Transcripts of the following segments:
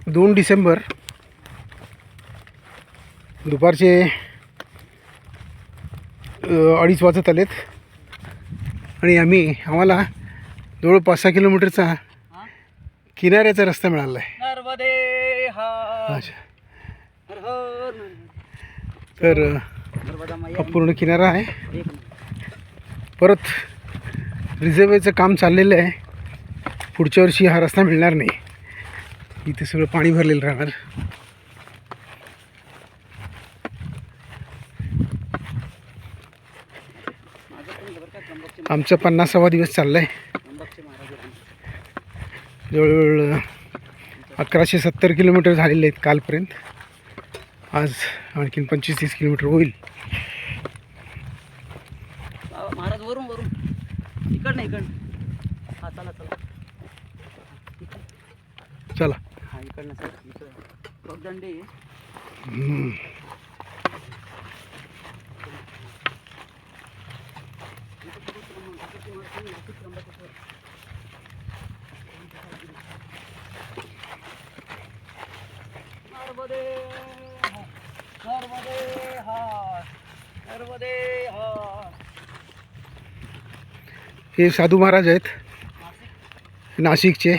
2 डिसेंबर दुपारचे 2:30 वाजत आलेत आणि आम्हाला जवळ 5-6 किलोमीटरचा किनाऱ्याचा रस्ता मिळाला आहे. अच्छा, तर हा पूर्ण किनारा आहे. परत रिझर्वेचं काम चाललेलं आहे. पुढच्या वर्षी हा रस्ता मिळणार नाही. इथे सगळं पाणी भरलेलं राहणार. आमचा 50वा दिवस चालला आहे. जवळजवळ 1170 किलोमीटर झालेले आहेत कालपर्यंत. आज आणखीन 25-30 किलोमीटर होईल. महाराज वरून इकडनं हा चला चला. हा इकडनं सर दंडे हे साधू महाराज आहेत, नाशिकचे.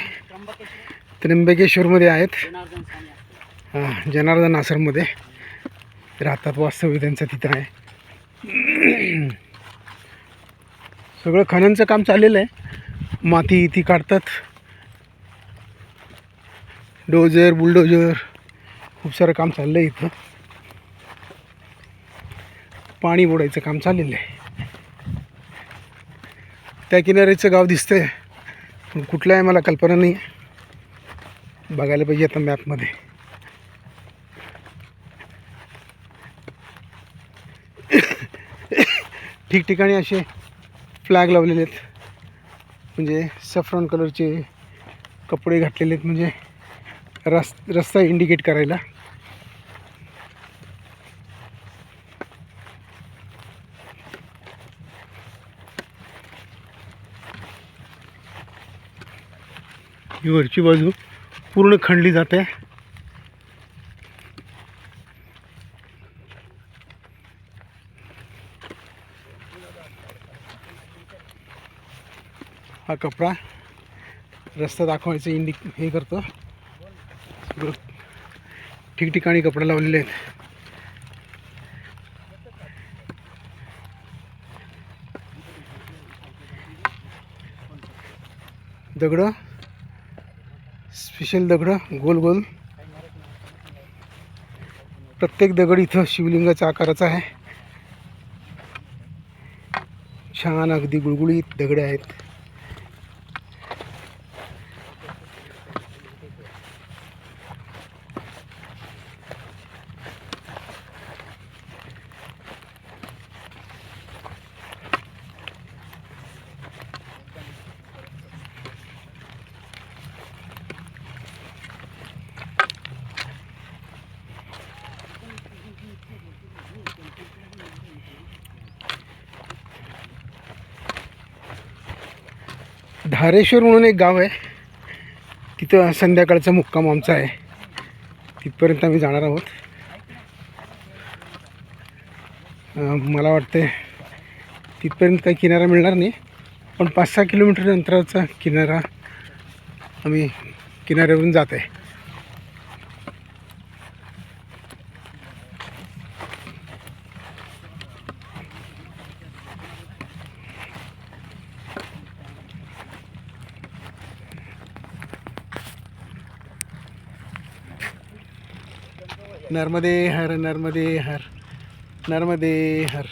त्र्यंबकेश्वरमध्ये आहेत. हां, जनार्दन आश्रममध्ये राहतात. वास्तव्य त्यांचं तिथं आहे. सगळं खननचं काम चाललेलं आहे. माती इथे काढतात. डोजर, बुलडोजर, खूप सारं काम चाललं आहे इथं. पाणी बोडायचं काम चाललेलं आहे. त्या किनाऱ्याचं गाव दिसतंय, पण कुठलं आहे मला कल्पना नाही. बघायला पाहिजे आता मॅपमध्ये. ठिकठिकाणी असे फ्लॅग लावलेले आहेत, म्हणजे सफ्रॉन कलरचे कपडे घातलेले आहेत, म्हणजे रस्ता इंडिकेट करायला. ही वरची बाजू पूर्ण खणली जाते. हा कपडा रस्ता दाखवायचं हे करतो. ठिकठिकाणी कपडे लावलेले आहेत. दगडं, स्पेशल दगडं, गोल गोल. प्रत्येक दगड इथं शिवलिंगाच्या आकाराचा आहे. छान अगदी गुळगुळीत दगडे आहेत. धारेश्वर म्हणून एक गाव आहे, तिथं संध्याकाळचा मुक्काम आमचा आहे. तिथपर्यंत आम्ही जाणार आहोत. मला वाटतं तिथपर्यंत काही किनारा मिळणार नाही, पण 5-6 किलोमीटर अंतराचा किनारा आम्ही किनाऱ्यावरून जात आहे. नर्मदे हर, नर्मदे हर, नर्मदे हर.